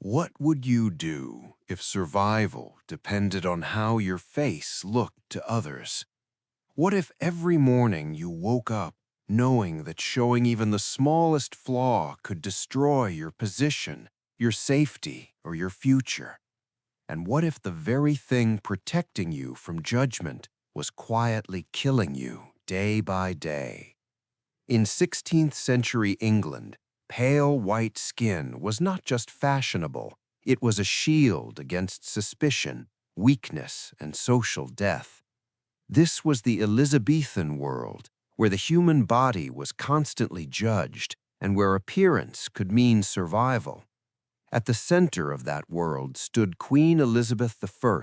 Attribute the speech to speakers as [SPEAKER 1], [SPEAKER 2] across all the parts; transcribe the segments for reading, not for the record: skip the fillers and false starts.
[SPEAKER 1] What would you do if survival depended on how your face looked to others? What if every morning you woke up knowing that showing even the smallest flaw could destroy your position, your safety, or your future? And what if the very thing protecting you from judgment was quietly killing you day by day? In 16th century England, pale white skin was not just fashionable, it was a shield against suspicion, weakness, and social death. This was the Elizabethan world, where the human body was constantly judged and where appearance could mean survival. At the center of that world stood Queen Elizabeth I,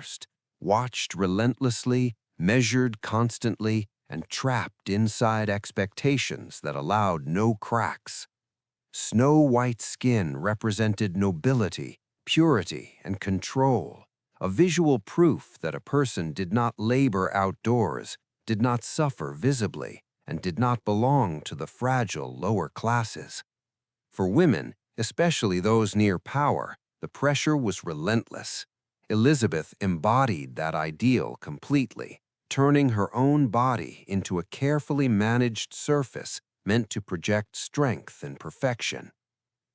[SPEAKER 1] watched relentlessly, measured constantly, and trapped inside expectations that allowed no cracks. Snow-white skin represented nobility, purity, and control, a visual proof that a person did not labor outdoors, did not suffer visibly, and did not belong to the fragile lower classes. For women, especially those near power, the pressure was relentless. Elizabeth embodied that ideal completely, turning her own body into a carefully managed surface meant to project strength and perfection.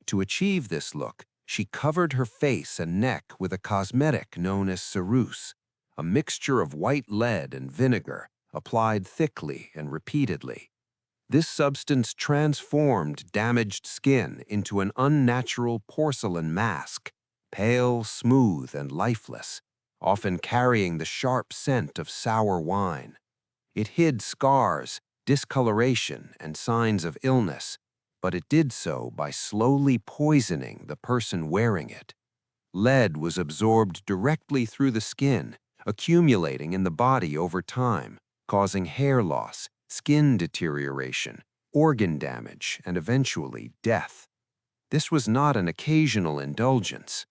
[SPEAKER 1] To achieve this look, she covered her face and neck with a cosmetic known as ceruse, a mixture of white lead and vinegar applied thickly and repeatedly. This substance transformed damaged skin into an unnatural porcelain mask, pale, smooth, and lifeless, often carrying the sharp scent of sour wine. It hid scars, discoloration, and signs of illness, but it did so by slowly poisoning the person wearing it. Lead was absorbed directly through the skin, accumulating in the body over time, causing hair loss, skin deterioration, organ damage, and eventually death. This was not an occasional indulgence.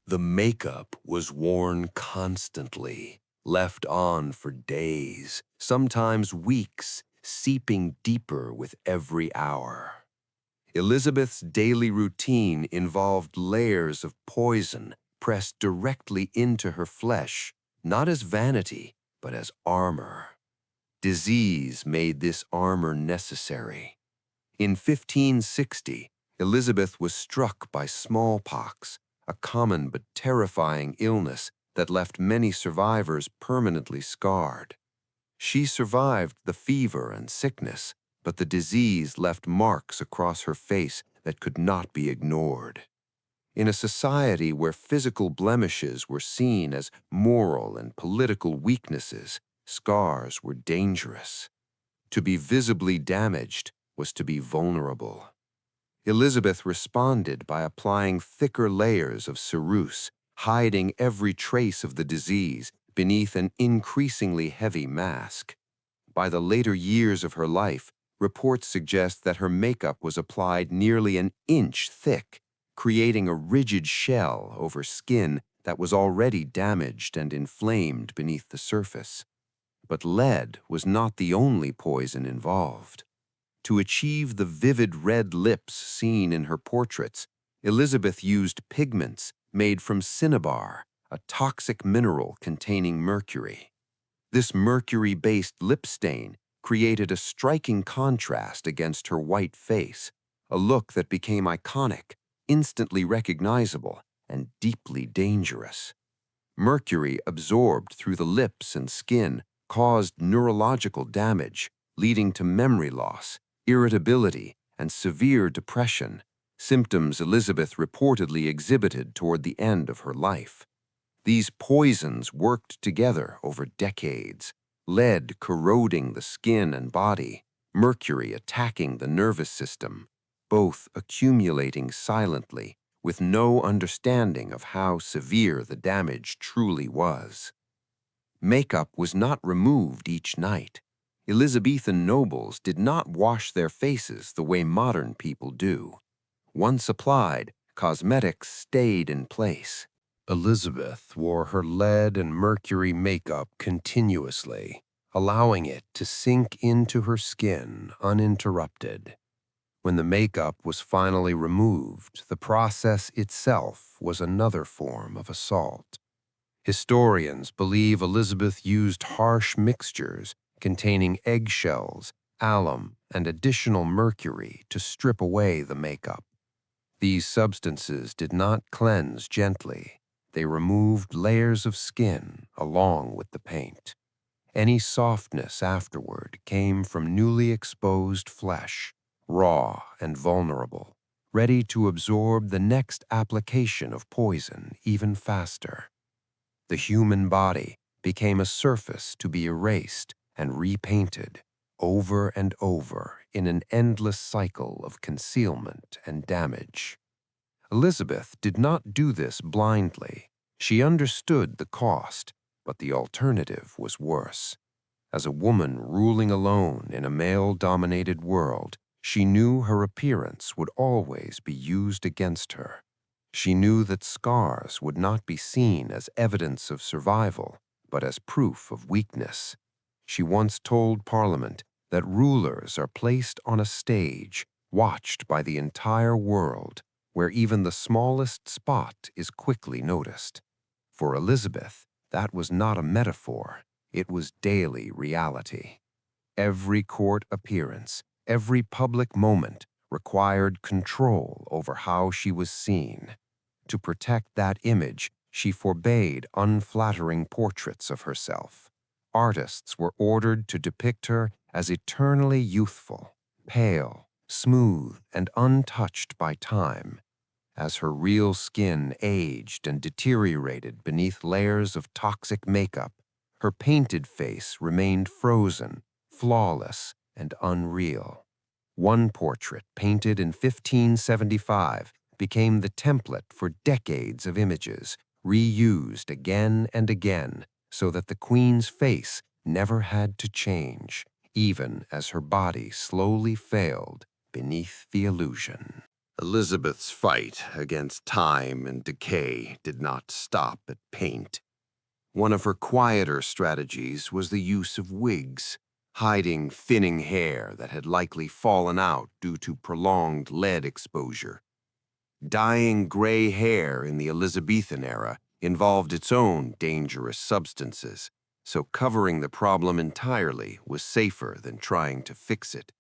[SPEAKER 1] The makeup was worn constantly, left on for days, sometimes weeks, seeping deeper with every hour. Elizabeth's daily routine involved layers of poison pressed directly into her flesh, not as vanity, but as armor. Disease made this armor necessary. In 1560, Elizabeth was struck by smallpox, a common but terrifying illness that left many survivors permanently scarred. She survived the fever and sickness, but the disease left marks across her face that could not be ignored. In a society where physical blemishes were seen as moral and political weaknesses, scars were dangerous. To be visibly damaged was to be vulnerable. Elizabeth responded by applying thicker layers of ceruse, hiding every trace of the disease beneath an increasingly heavy mask. By the later years of her life, reports suggest that her makeup was applied nearly an inch thick, creating a rigid shell over skin that was already damaged and inflamed beneath the surface. But lead was not the only poison involved. To achieve the vivid red lips seen in her portraits, Elizabeth used pigments made from cinnabar, a toxic mineral containing mercury. This mercury-based lip stain created a striking contrast against her white face, a look that became iconic, instantly recognizable, and deeply dangerous. Mercury absorbed through the lips and skin caused neurological damage, leading to memory loss, irritability, and severe depression, symptoms Elizabeth reportedly exhibited toward the end of her life. These poisons worked together over decades, lead corroding the skin and body, mercury attacking the nervous system, both accumulating silently, with no understanding of how severe the damage truly was. Makeup was not removed each night. Elizabethan nobles did not wash their faces the way modern people do. Once applied, cosmetics stayed in place. Elizabeth wore her lead and mercury makeup continuously, allowing it to sink into her skin uninterrupted. When the makeup was finally removed, the process itself was another form of assault. Historians believe Elizabeth used harsh mixtures containing eggshells, alum, and additional mercury to strip away the makeup. These substances did not cleanse gently. They removed layers of skin along with the paint. Any softness afterward came from newly exposed flesh, raw and vulnerable, ready to absorb the next application of poison even faster. The human body became a surface to be erased and repainted over and over in an endless cycle of concealment and damage. Elizabeth did not do this blindly. She understood the cost, but the alternative was worse. As a woman ruling alone in a male-dominated world, she knew her appearance would always be used against her. She knew that scars would not be seen as evidence of survival, but as proof of weakness. She once told Parliament that rulers are placed on a stage, watched by the entire world, where even the smallest spot is quickly noticed. For Elizabeth, that was not a metaphor. It was daily reality. Every court appearance, every public moment required control over how she was seen. To protect that image, she forbade unflattering portraits of herself. Artists were ordered to depict her as eternally youthful, pale, smooth, and untouched by time. As her real skin aged and deteriorated beneath layers of toxic makeup, her painted face remained frozen, flawless, and unreal. One portrait, painted in 1575, became the template for decades of images, reused again and again, so that the Queen's face never had to change, even as her body slowly failed beneath the illusion. Elizabeth's fight against time and decay did not stop at paint. One of her quieter strategies was the use of wigs, hiding thinning hair that had likely fallen out due to prolonged lead exposure. Dyeing gray hair in the Elizabethan era involved its own dangerous substances, so covering the problem entirely was safer than trying to fix it.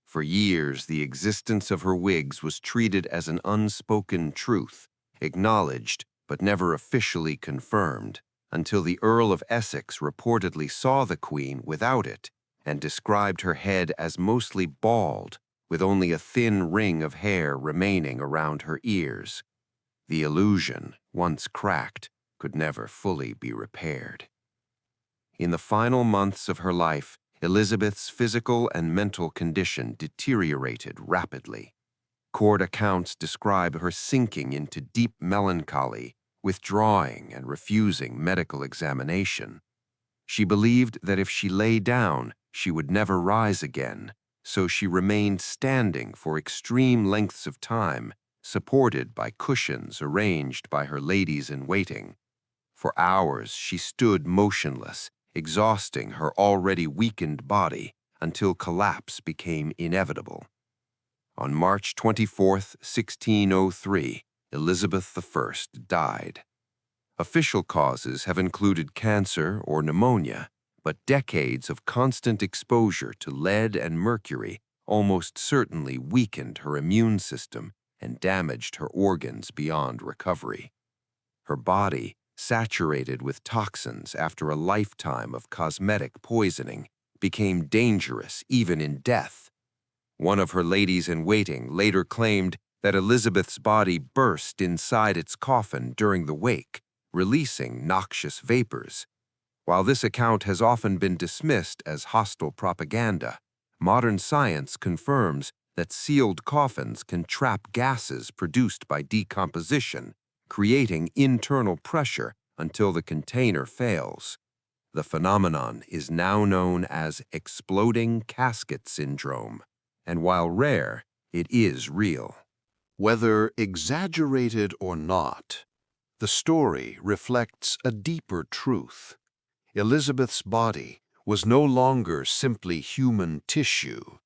[SPEAKER 1] For years, the existence of her wigs was treated as an unspoken truth, acknowledged but never officially confirmed, until the Earl of Essex reportedly saw the Queen without it and described her head as mostly bald, with only a thin ring of hair remaining around her ears. The illusion, once cracked, could never fully be repaired. In the final months of her life, Elizabeth's physical and mental condition deteriorated rapidly. Court accounts describe her sinking into deep melancholy, withdrawing and refusing medical examination. She believed that if she lay down, she would never rise again, so she remained standing for extreme lengths of time, supported by cushions arranged by her ladies-in-waiting. For hours she stood motionless, exhausting her already weakened body until collapse became inevitable. On March 24, 1603, Elizabeth I died. Official causes have included cancer or pneumonia, but decades of constant exposure to lead and mercury almost certainly weakened her immune system and damaged her organs beyond recovery. Her body, saturated with toxins after a lifetime of cosmetic poisoning, became dangerous even in death. One of her ladies-in-waiting later claimed that Elizabeth's body burst inside its coffin during the wake, releasing noxious vapors. While this account has often been dismissed as hostile propaganda, modern science confirms that sealed coffins can trap gases produced by decomposition, creating internal pressure until the container fails. The phenomenon is now known as exploding casket syndrome, and while rare, it is real. Whether exaggerated or not, the story reflects a deeper truth. Elizabeth's body was no longer simply human tissue,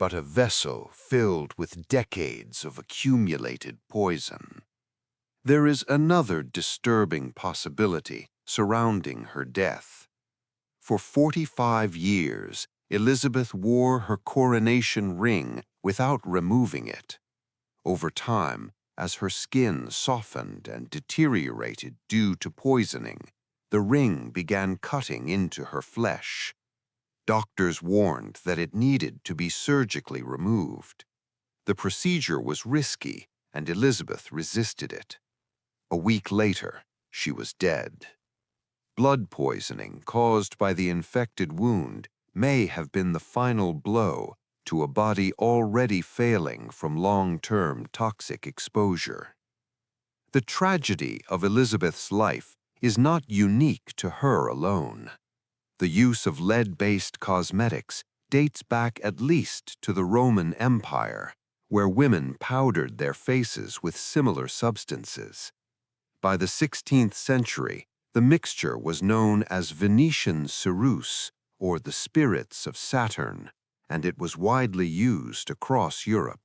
[SPEAKER 1] but a vessel filled with decades of accumulated poison. There is another disturbing possibility surrounding her death. For 45 years, Elizabeth wore her coronation ring without removing it. Over time, as her skin softened and deteriorated due to poisoning, the ring began cutting into her flesh. Doctors warned that it needed to be surgically removed. The procedure was risky, and Elizabeth resisted it. A week later, she was dead. Blood poisoning caused by the infected wound may have been the final blow to a body already failing from long-term toxic exposure. The tragedy of Elizabeth's life is not unique to her alone. The use of lead-based cosmetics dates back at least to the Roman Empire, where women powdered their faces with similar substances. By the 16th century, the mixture was known as Venetian ceruse, or the spirits of Saturn, and it was widely used across Europe.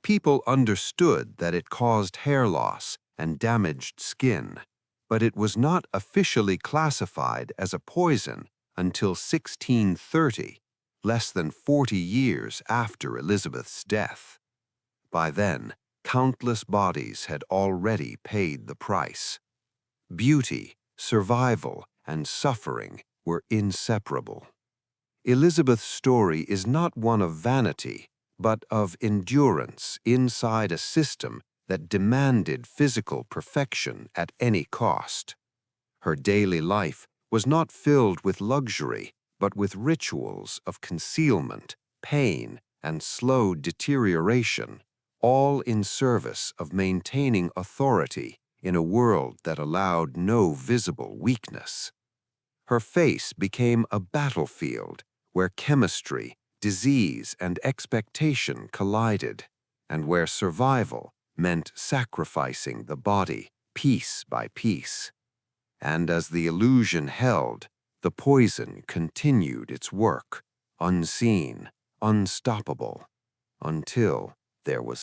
[SPEAKER 1] People understood that it caused hair loss and damaged skin, but it was not officially classified as a poison until 1630, less than 40 years after Elizabeth's death. By then, countless bodies had already paid the price. Beauty, survival, and suffering were inseparable. Elizabeth's story is not one of vanity, but of endurance inside a system that demanded physical perfection at any cost. Her daily life was not filled with luxury, but with rituals of concealment, pain, and slow deterioration, all in service of maintaining authority in a world that allowed no visible weakness. Her face became a battlefield where chemistry, disease, and expectation collided, and where survival meant sacrificing the body piece by piece. And as the illusion held, the poison continued its work, unseen, unstoppable, until there was